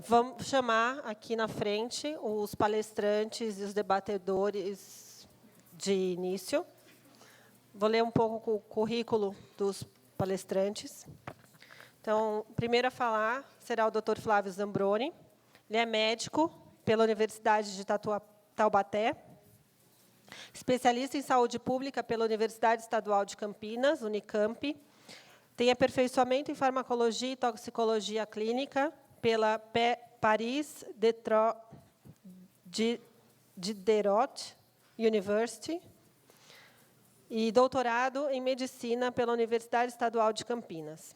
Vamos chamar aqui na frente os palestrantes e os debatedores de início. Vou ler um pouco o currículo dos palestrantes. Então, o primeiro a falar será o Dr. Flávio Zambroni. Ele é médico pela Universidade de Taubaté, especialista em saúde pública pela Universidade Estadual de Campinas, Unicamp. Tem aperfeiçoamento em farmacologia e toxicologia clínica pela Paris Diderot University e doutorado em medicina pela Universidade Estadual de Campinas.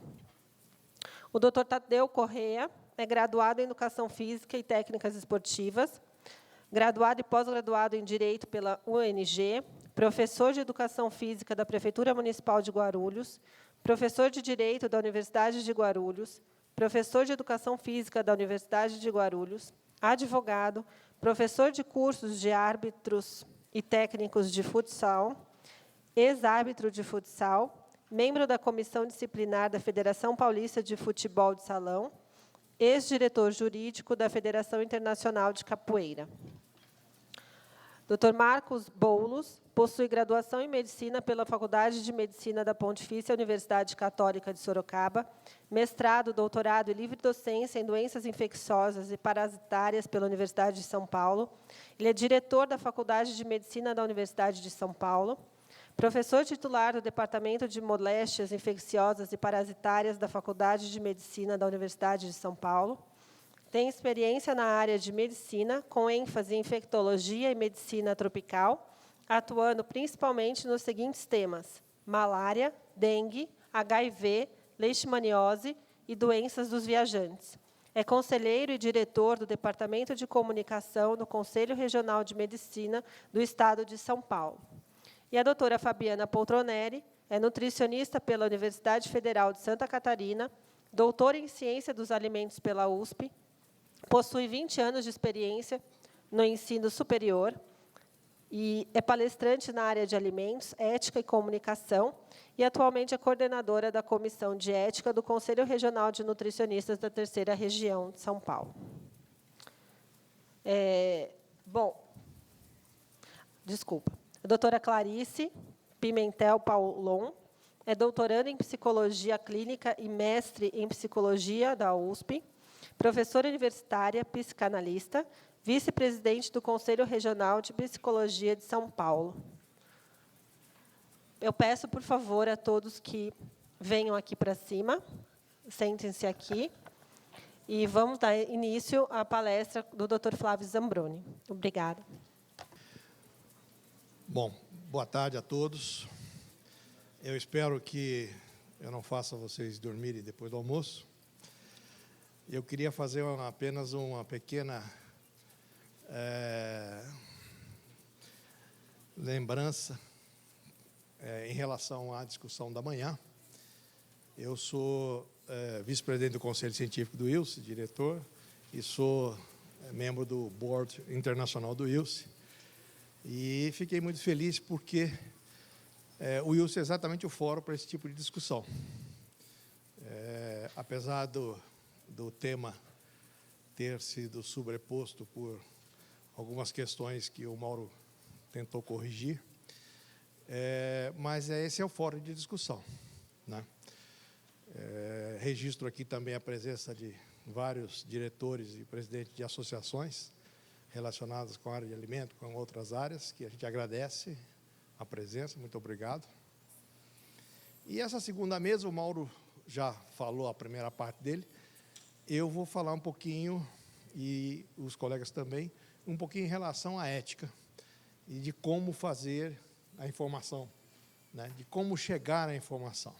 O Dr. Tadeu Correia é graduado em Educação Física e Técnicas Esportivas, graduado e pós-graduado em Direito pela UNG, professor de Educação Física da Prefeitura Municipal de Guarulhos, professor de Direito da Universidade de Guarulhos, professor de Educação Física da Universidade de Guarulhos, advogado, professor de cursos de árbitros e técnicos de futsal, ex-árbitro de futsal, membro da Comissão Disciplinar da Federação Paulista de Futebol de Salão, ex-diretor jurídico da Federação Internacional de Capoeira. Dr. Marcos Boulos possui graduação em Medicina pela Faculdade de Medicina da Pontifícia Universidade Católica de Sorocaba, mestrado, doutorado e livre docência em doenças infecciosas e parasitárias pela Universidade de São Paulo. Ele é diretor da Faculdade de Medicina da Universidade de São Paulo, professor titular do Departamento de Moléstias Infecciosas e Parasitárias da Faculdade de Medicina da Universidade de São Paulo. Tem experiência na área de medicina, com ênfase em infectologia e medicina tropical, atuando principalmente nos seguintes temas: malária, dengue, HIV, leishmaniose e doenças dos viajantes. É conselheiro e diretor do Departamento de Comunicação do Conselho Regional de Medicina do Estado de São Paulo. E a doutora Fabiana Poltronelli é nutricionista pela Universidade Federal de Santa Catarina, doutora em Ciência dos Alimentos pela USP, possui 20 anos de experiência no ensino superior e é palestrante na área de alimentos, ética e comunicação e atualmente é coordenadora da Comissão de Ética do Conselho Regional de Nutricionistas da Terceira Região de São Paulo. A doutora Clarice Pimentel Paulon é doutoranda em Psicologia Clínica e mestre em Psicologia da USP, professora universitária, psicanalista, vice-presidente do Conselho Regional de Psicologia de São Paulo. Eu peço, por favor, a todos que venham aqui para cima, sentem-se aqui, e vamos dar início à palestra do Dr. Flávio Zambroni. Obrigada. Bom, boa tarde a todos. Eu espero que eu não faça vocês dormirem depois do almoço. Eu queria fazer apenas uma pequena lembrança em relação à discussão da manhã. Eu sou vice-presidente do Conselho Científico do ILSE, diretor, e sou membro do Board Internacional do ILSE. E fiquei muito feliz porque o ILSE é exatamente o fórum para esse tipo de discussão. Apesar do tema ter sido sobreposto por algumas questões que o Mauro tentou corrigir, mas esse é o fórum de discussão, né? Registro aqui também a presença de vários diretores e presidentes de associações relacionadas com a área de alimento, com outras áreas, que a gente agradece a presença, muito obrigado. E essa segunda mesa, o Mauro já falou a primeira parte dele, eu vou falar um pouquinho, e os colegas também, um pouquinho em relação à ética e de como fazer a informação, né, de como chegar à informação.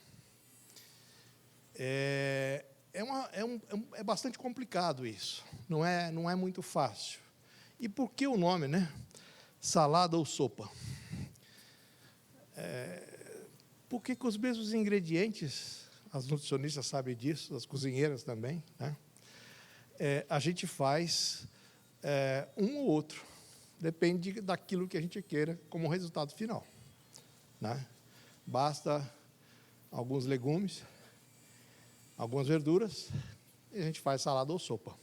É bastante complicado isso, não é muito fácil. E por que o nome, né? Salada ou sopa? Porque com os mesmos ingredientes, as nutricionistas sabem disso, as cozinheiras também, né? A gente faz um ou outro, depende daquilo que a gente queira como resultado final, né? Basta alguns legumes, algumas verduras, e a gente faz salada ou sopa.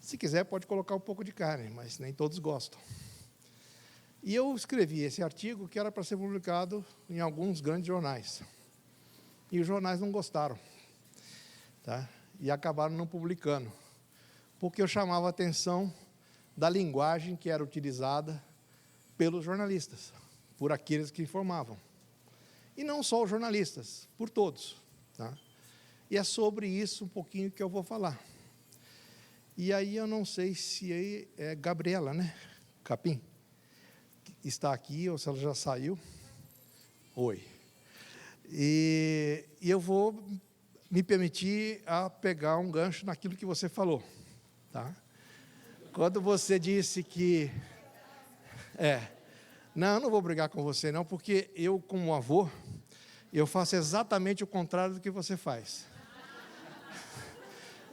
Se quiser, pode colocar um pouco de carne, mas nem todos gostam. E eu escrevi esse artigo que era para ser publicado em alguns grandes jornais. E os jornais não gostaram, tá? E acabaram não publicando, porque eu chamava a atenção da linguagem que era utilizada pelos jornalistas, por aqueles que informavam. E não só os jornalistas, por todos, tá? E é sobre isso um pouquinho que eu vou falar. E aí eu não sei se é Gabriela, né? Capim, está aqui ou se ela já saiu. Oi. E eu vou me permitir a pegar um gancho naquilo que você falou, tá? Quando você disse que... Não vou brigar com você, não, porque eu, como avô, eu faço exatamente o contrário do que você faz.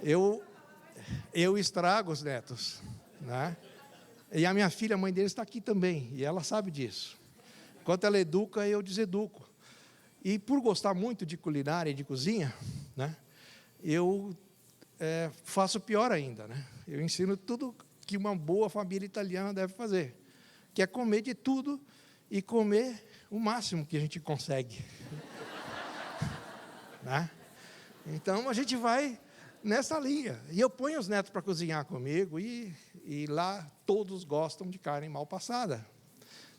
Eu estrago os netos, né? E a minha filha, a mãe deles, está aqui também, e ela sabe disso. Enquanto ela educa, eu deseduco. E por gostar muito de culinária e de cozinha, né, eu faço pior ainda, né? Eu ensino tudo que uma boa família italiana deve fazer, que é comer de tudo e comer o máximo que a gente consegue. Né? Então, a gente vai nessa linha. E eu ponho os netos para cozinhar comigo, e lá todos gostam de carne mal passada.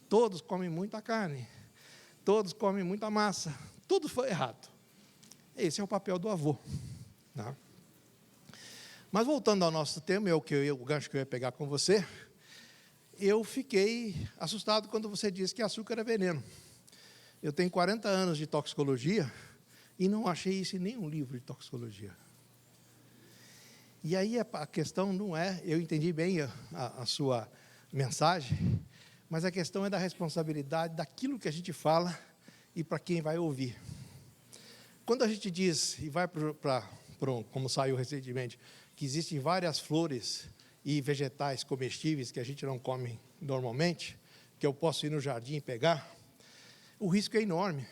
Todos comem muita carne. Todos comem muita massa. Tudo foi errado. Esse é o papel do avô. Né? Mas voltando ao nosso tema, o gancho que eu ia pegar com você, eu fiquei assustado quando você disse que açúcar é veneno. Eu tenho 40 anos de toxicologia e não achei isso em nenhum livro de toxicologia. E aí a questão não é, eu entendi bem a sua mensagem, mas a questão é da responsabilidade daquilo que a gente fala e para quem vai ouvir. Quando a gente diz, e vai como saiu recentemente, que existem várias flores e vegetais comestíveis que a gente não come normalmente, que eu posso ir no jardim e pegar, o risco é enorme.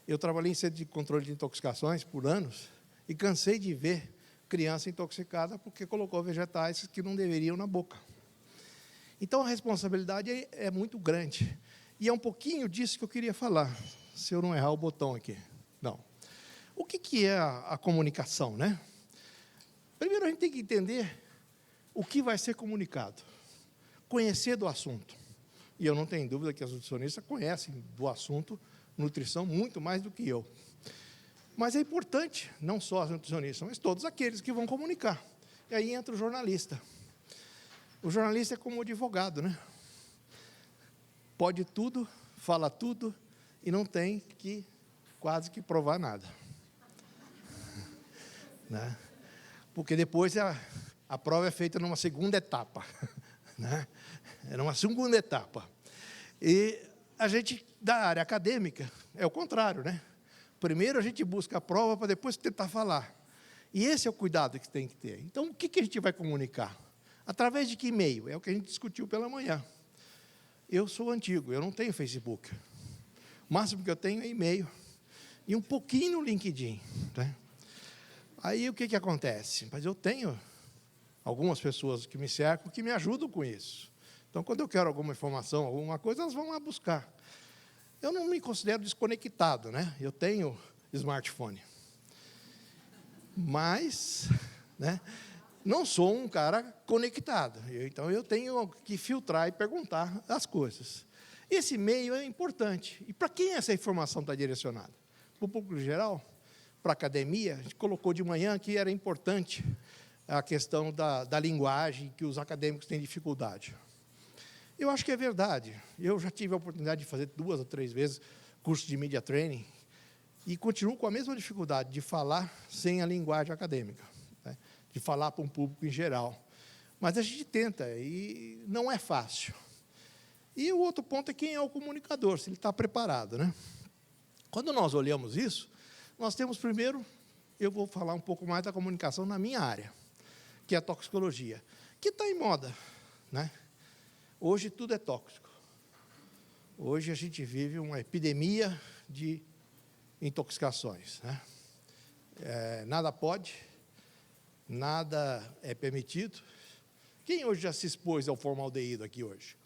Eu trabalhei em centro de controle de intoxicações por anos e cansei de ver criança intoxicada porque colocou vegetais que não deveriam na boca. Então, a responsabilidade é muito grande. E é um pouquinho disso que eu queria falar, se eu não errar o botão aqui. Não. O que é a comunicação, né? Primeiro, a gente tem que entender o que vai ser comunicado. Conhecer do assunto. E eu não tenho dúvida que as nutricionistas conhecem do assunto nutrição muito mais do que eu. Mas é importante, não só as nutricionistas, mas todos aqueles que vão comunicar. E aí entra o jornalista. O jornalista é como o advogado, né? Pode tudo, fala tudo e não tem que quase que provar nada. Né? Porque depois a prova é feita numa segunda etapa. Né? É numa segunda etapa. E a gente, da área acadêmica, é o contrário, né? Primeiro a gente busca a prova para depois tentar falar. E esse é o cuidado que tem que ter. Então, o que a gente vai comunicar? Através de que e-mail? É o que a gente discutiu pela manhã. Eu sou antigo, eu não tenho Facebook. O máximo que eu tenho é e-mail. E um pouquinho no LinkedIn. Né? Aí, o que acontece? Mas eu tenho algumas pessoas que me cercam que me ajudam com isso. Então, quando eu quero alguma informação, alguma coisa, elas vão lá buscar. Eu não me considero desconectado, né? Eu tenho smartphone. Mas, né, não sou um cara conectado. Então, eu tenho que filtrar e perguntar as coisas. Esse e-mail é importante. E para quem essa informação está direcionada? Para o público geral? Para a academia? A gente colocou de manhã que era importante a questão da linguagem, que os acadêmicos têm dificuldade. Eu acho que é verdade. Eu já tive a oportunidade de fazer 2 ou 3 vezes curso de media training e continuo com a mesma dificuldade de falar sem a linguagem acadêmica, né? De falar para um público em geral. Mas a gente tenta e não é fácil. E o outro ponto é quem é o comunicador, se ele está preparado, né? Quando nós olhamos isso, nós temos primeiro, eu vou falar um pouco mais da comunicação na minha área, que é a toxicologia, que está em moda, né? Hoje tudo é tóxico. Hoje a gente vive uma epidemia de intoxicações. Né? Nada pode, nada é permitido. Quem hoje já se expôs ao formaldeído aqui hoje?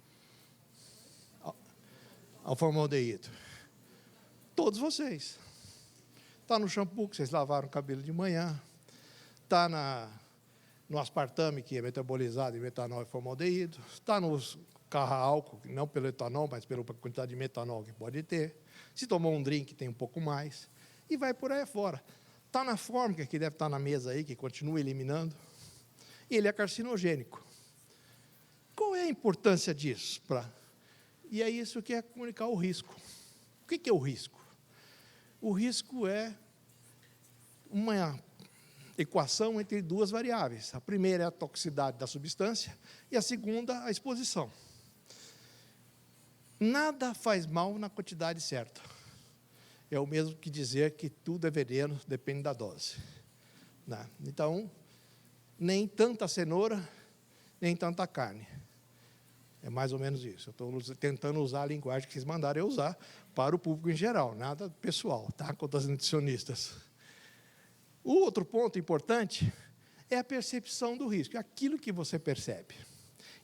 Ao formaldeído? Todos vocês. Está no shampoo que vocês lavaram o cabelo de manhã, está no aspartame, que é metabolizado em metanol e formaldeído, está nos carro a álcool, não pelo etanol, mas pela quantidade de metanol que pode ter. Se tomou um drink, tem um pouco mais, e vai por aí afora. Está na fórmica, que deve estar na mesa aí, que continua eliminando, e ele é carcinogênico. Qual é a importância disso? E é isso que é comunicar o risco. O que é o risco? O risco é uma equação entre duas variáveis. A primeira é a toxicidade da substância e a segunda, a exposição. Nada faz mal na quantidade certa. É o mesmo que dizer que tudo é veneno, depende da dose. Então, nem tanta cenoura, nem tanta carne. É mais ou menos isso. Eu estou tentando usar a linguagem que vocês mandaram eu usar para o público em geral, nada pessoal, tá? Contra os nutricionistas. O outro ponto importante é a percepção do risco, aquilo que você percebe.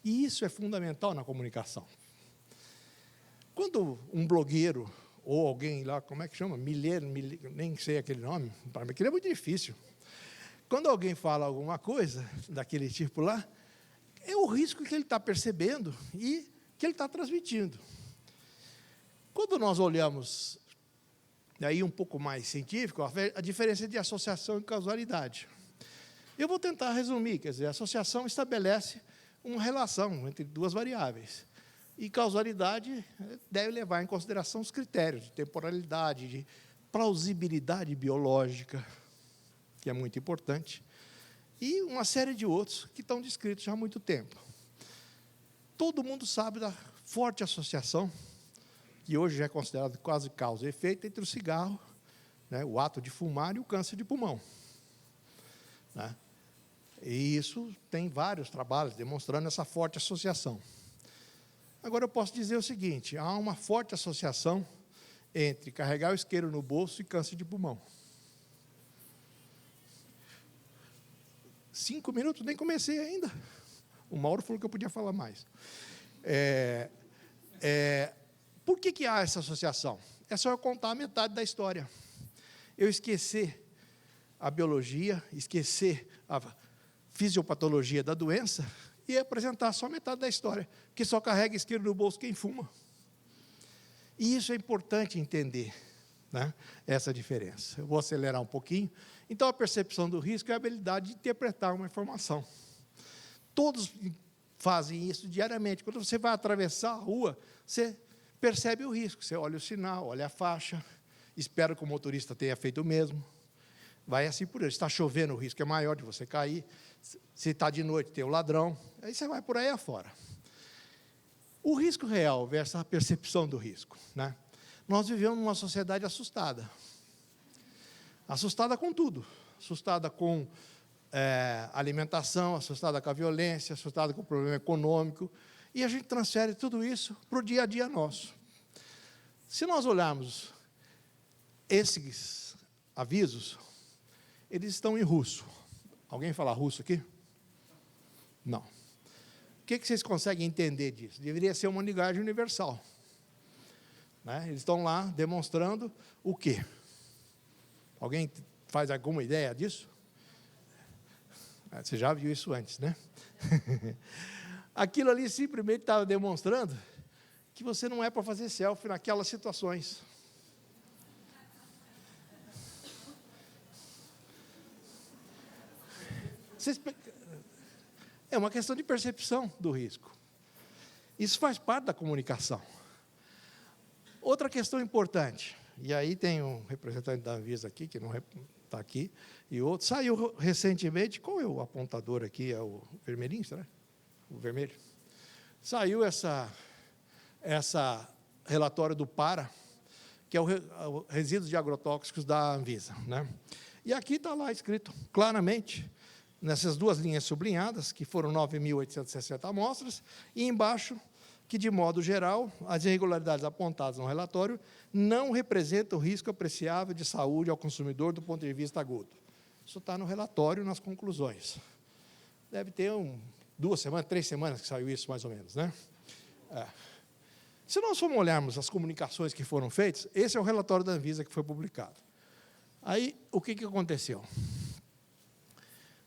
E isso é fundamental na comunicação. Quando um blogueiro, ou alguém lá, como é que chama? Nem sei aquele nome, para mim aquilo é muito difícil. Quando alguém fala alguma coisa daquele tipo lá, é o risco que ele está percebendo e que ele está transmitindo. Quando nós olhamos, aí um pouco mais científico, a diferença de associação e causalidade. Eu vou tentar resumir, quer dizer, a associação estabelece uma relação entre duas variáveis. E causalidade deve levar em consideração os critérios de temporalidade, de plausibilidade biológica, que é muito importante, e uma série de outros que estão descritos já há muito tempo. Todo mundo sabe da forte associação, que hoje já é considerado quase causa e efeito, entre o cigarro, o ato de fumar e o câncer de pulmão. E isso tem vários trabalhos demonstrando essa forte associação. Agora, eu posso dizer o seguinte, há uma forte associação entre carregar o isqueiro no bolso e câncer de pulmão. 5 minutos, nem comecei ainda. O Mauro falou que eu podia falar mais. Por que há essa associação? É só eu contar a metade da história. Eu esquecer a biologia, esquecer a fisiopatologia da doença e apresentar só metade da história, que só carrega isqueiro no bolso quem fuma. E isso é importante entender, essa diferença. Eu vou acelerar um pouquinho. Então, a percepção do risco é a habilidade de interpretar uma informação. Todos fazem isso diariamente. Quando você vai atravessar a rua, você percebe o risco. Você olha o sinal, olha a faixa, espera que o motorista tenha feito o mesmo. Vai assim por aí. Se está chovendo, o risco é maior de você cair. Se está de noite, tem o ladrão. Aí você vai por aí afora. O risco real versus a percepção do risco. Nós vivemos numa sociedade assustada. Assustada com tudo. Assustada com alimentação, assustada com a violência, assustada com o problema econômico. E a gente transfere tudo isso para o dia a dia nosso. Se nós olharmos esses avisos, eles estão em russo. Alguém fala russo aqui? Não. O que vocês conseguem entender disso? Deveria ser uma linguagem universal. Eles estão lá demonstrando o quê? Alguém faz alguma ideia disso? Você já viu isso antes, né? Aquilo ali simplesmente estava demonstrando que você não é para fazer selfie naquelas situações. É uma questão de percepção do risco. Isso faz parte da comunicação. Outra questão importante, e aí tem um representante da Anvisa aqui, que não está aqui, e outro, saiu recentemente, qual é o apontador aqui? É o vermelhinho, será? O vermelho? Saiu essa relatório do PARA, que é o resíduos de agrotóxicos da Anvisa. E aqui está lá escrito claramente, nessas duas linhas sublinhadas, que foram 9.860 amostras, e embaixo, que, de modo geral, as irregularidades apontadas no relatório não representam risco apreciável de saúde ao consumidor do ponto de vista agudo. Isso está no relatório, nas conclusões. Deve ter 2 semanas, 3 semanas que saiu isso, mais ou menos, né? Se nós formos olharmos as comunicações que foram feitas, esse é o relatório da Anvisa que foi publicado. Aí, o que aconteceu?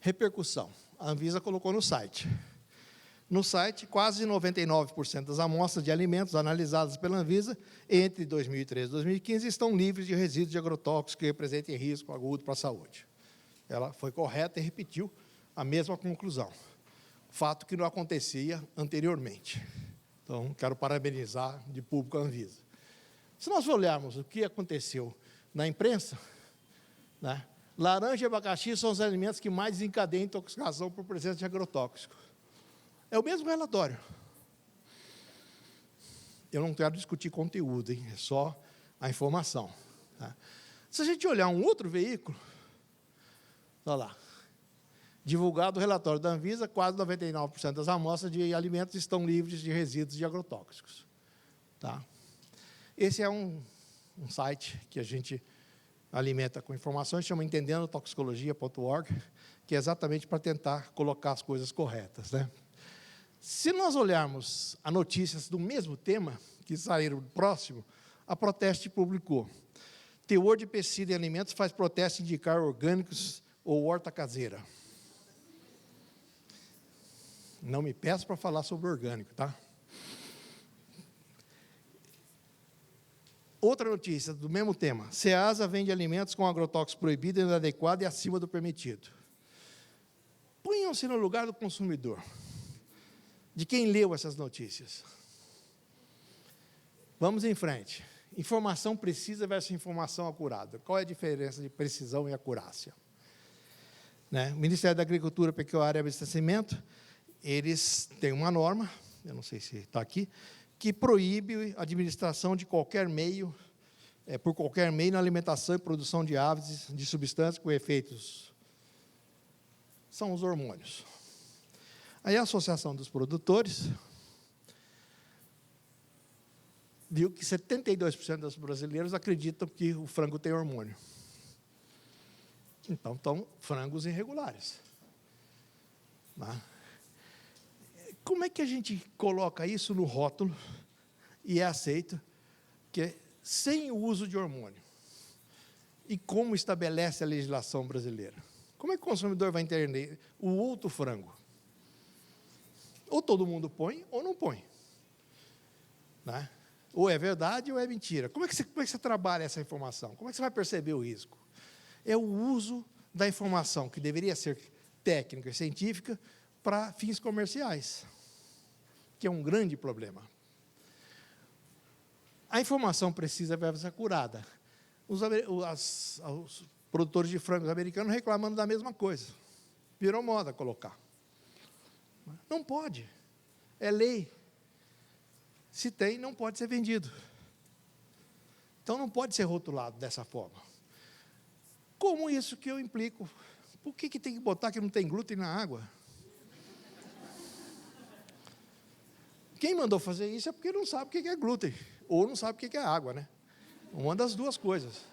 Repercussão. A Anvisa colocou no site. No site, quase 99% das amostras de alimentos analisadas pela Anvisa entre 2013 e 2015 estão livres de resíduos de agrotóxicos que representem risco agudo para a saúde. Ela foi correta e repetiu a mesma conclusão. Fato que não acontecia anteriormente. Então, quero parabenizar de público a Anvisa. Se nós olharmos o que aconteceu na imprensa, né, laranja e abacaxi são os alimentos que mais desencadeiam intoxicação por presença de agrotóxico. É o mesmo relatório. Eu não quero discutir conteúdo, hein? É só a informação. Tá? Se a gente olhar um outro veículo, olha lá, divulgado o relatório da Anvisa, quase 99% das amostras de alimentos estão livres de resíduos de agrotóxicos. Tá? Esse é um site que a gente alimenta com informações, chama entendendotoxicologia.org, que é exatamente para tentar colocar as coisas corretas, né? Se nós olharmos as notícias do mesmo tema, que saíram próximo, a Proteste publicou: teor de pesticida em alimentos faz Proteste indicar orgânicos ou horta caseira. Não me peço para falar sobre orgânico, tá? Outra notícia do mesmo tema: Ceasa vende alimentos com agrotóxico proibido, inadequado e acima do permitido. Ponham-se no lugar do consumidor, de quem leu essas notícias. Vamos em frente. Informação precisa versus informação acurada. Qual é a diferença de precisão e acurácia? Né? O Ministério da Agricultura, Pecuária e Abastecimento, eles têm uma norma, eu não sei se está aqui, que proíbe a administração de qualquer meio, por qualquer meio na alimentação e produção de aves de substâncias com efeitos. São os hormônios. Aí a Associação dos Produtores viu que 72% dos brasileiros acreditam que o frango tem hormônio. Então, estão frangos irregulares. Tá? Como é que a gente coloca isso no rótulo e é aceito que é sem o uso de hormônio? E como estabelece a legislação brasileira? Como é que o consumidor vai entender o outro frango? Ou todo mundo põe, ou não põe. Né? Ou é verdade, ou é mentira. Como é que você trabalha essa informação? Como é que você vai perceber o risco? É o uso da informação, que deveria ser técnica e científica, para fins comerciais, que é um grande problema. A informação precisa ser acurada. Os produtores de frangos americanos reclamando da mesma coisa. Virou moda colocar. Não pode. É lei. Se tem, não pode ser vendido. Então, não pode ser rotulado dessa forma. Como isso que eu implico? Por que tem que botar que não tem glúten na água? Quem mandou fazer isso é porque não sabe o que é glúten, ou não sabe o que é água, né? Uma das duas coisas.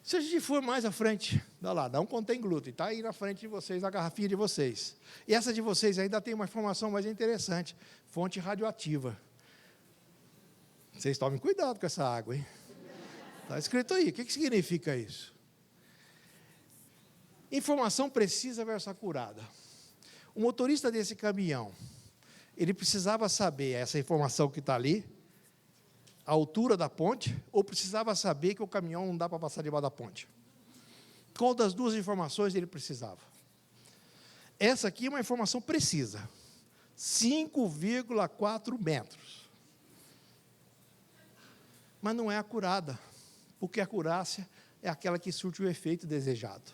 Se a gente for mais à frente, dá lá, não contém glúten, está aí na frente de vocês, a garrafinha de vocês. E essa de vocês ainda tem uma informação mais interessante, fonte radioativa. Vocês tomem cuidado com essa água, hein? Está escrito aí, o que significa isso? Informação precisa versus acurada. O motorista desse caminhão, ele precisava saber essa informação que está ali, a altura da ponte, ou precisava saber que o caminhão não dá para passar debaixo da ponte? Qual das duas informações ele precisava? Essa aqui é uma informação precisa. 5,4 metros. Mas não é acurada, porque a acurácia é aquela que surte o efeito desejado.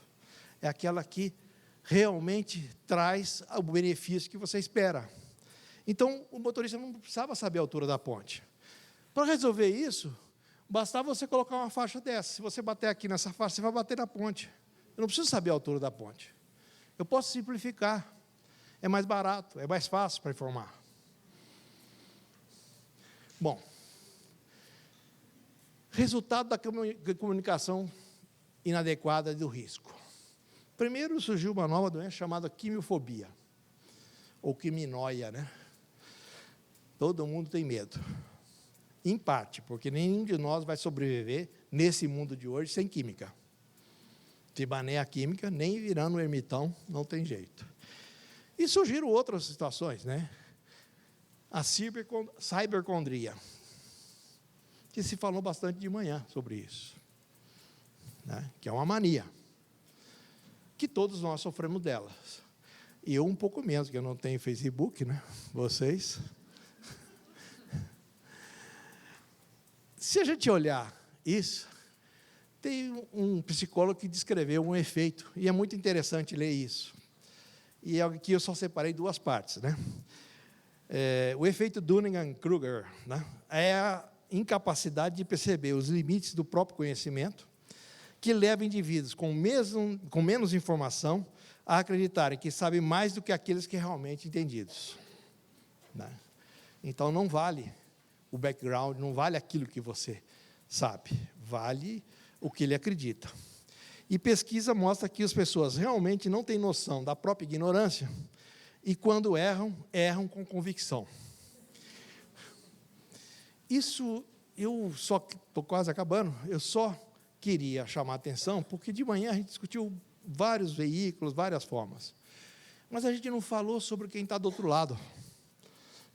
É aquela que realmente traz o benefício que você espera. Então, o motorista não precisava saber a altura da ponte. Para resolver isso, bastava você colocar uma faixa dessa. Se você bater aqui nessa faixa, você vai bater na ponte. Eu não preciso saber a altura da ponte. Eu posso simplificar. É mais barato, é mais fácil para informar. Bom, resultado da comunicação inadequada do risco. Primeiro, surgiu uma nova doença chamada quimiofobia, ou quiminoia, né? Todo mundo tem medo. Em parte, porque nenhum de nós vai sobreviver nesse mundo de hoje sem química. Se baneia a química, nem virando um ermitão, não tem jeito. E surgiram outras situações, né? A cibercondria, que se falou bastante de manhã sobre isso, né? Que é uma mania, que todos nós sofremos delas. E eu um pouco menos, porque eu não tenho Facebook, né? Vocês. Se a gente olhar isso, tem um psicólogo que descreveu um efeito, e é muito interessante ler isso. E aqui eu só separei duas partes, né? O efeito Dunning-Kruger, né? É a incapacidade de perceber os limites do próprio conhecimento, que leva indivíduos com menos informação a acreditarem que sabem mais do que aqueles que realmente entendidos, né? Então, não vale o background, não vale aquilo que você sabe, vale o que ele acredita. E pesquisa mostra que as pessoas realmente não têm noção da própria ignorância e, quando erram, erram com convicção. Isso, eu só estou quase acabando, eu só queria chamar a atenção, porque de manhã a gente discutiu vários veículos, várias formas. Mas a gente não falou sobre quem está do outro lado,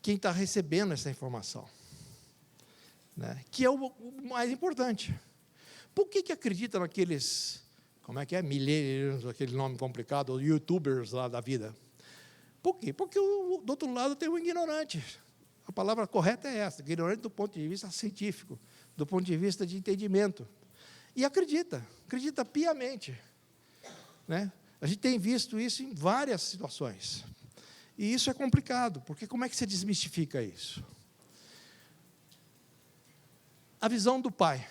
quem está recebendo essa informação, né? Que é o mais importante. Por que acredita naqueles, como é que é, millennials, aquele nome complicado, os youtubers lá da vida? Por quê? Porque do outro lado tem um ignorante. A palavra correta é essa, ignorante do ponto de vista científico, do ponto de vista de entendimento. E acredita piamente, né? A gente tem visto isso em várias situações. E isso é complicado, porque como é que você desmistifica isso? A visão do pai,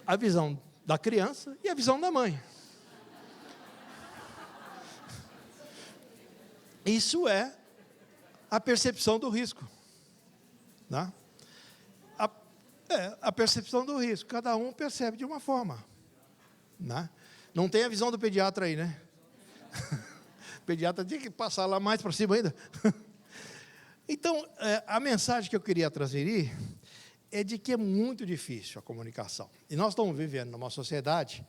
a visão da criança e a visão da mãe. Isso é a percepção do risco, né? A percepção do risco, cada um percebe de uma forma, né? Não tem a visão do pediatra aí, né? O pediatra tinha que passar lá mais para cima ainda. Então, a mensagem que eu queria transferir é de que é muito difícil a comunicação. E nós estamos vivendo numa sociedade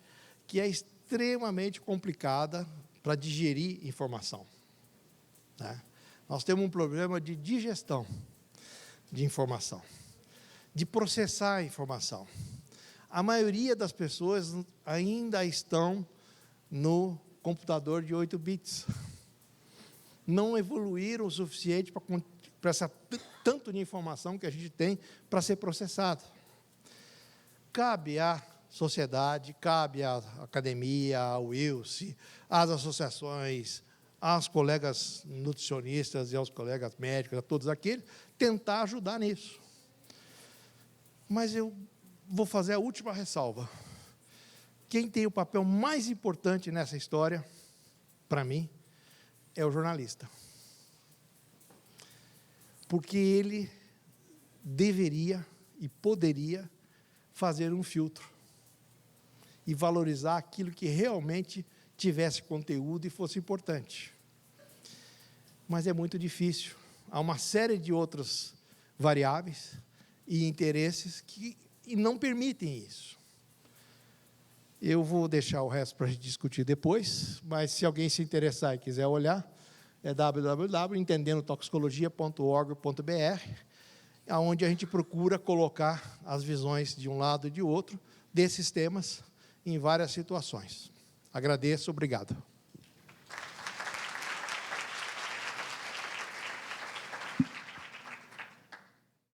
que é extremamente complicada para digerir informação, né? Nós temos um problema de digestão de informação, de processar a informação. A maioria das pessoas ainda estão no computador de 8 bits. Não evoluíram o suficiente para essa tanto de informação que a gente tem para ser processado. Cabe à sociedade, cabe à academia, ao Wilce, às associações, aos colegas nutricionistas e aos colegas médicos, a todos aqueles, tentar ajudar nisso. Mas eu vou fazer a última ressalva. Quem tem o papel mais importante nessa história, para mim, é o jornalista. Porque ele deveria e poderia fazer um filtro e valorizar aquilo que realmente tivesse conteúdo e fosse importante. Mas é muito difícil. Há uma série de outras variáveis e interesses que não permitem isso. Eu vou deixar o resto para a gente discutir depois, mas se alguém se interessar e quiser olhar, é www.entendendotoxicologia.org.br, onde a gente procura colocar as visões de um lado e de outro desses temas em várias situações. Agradeço, obrigado.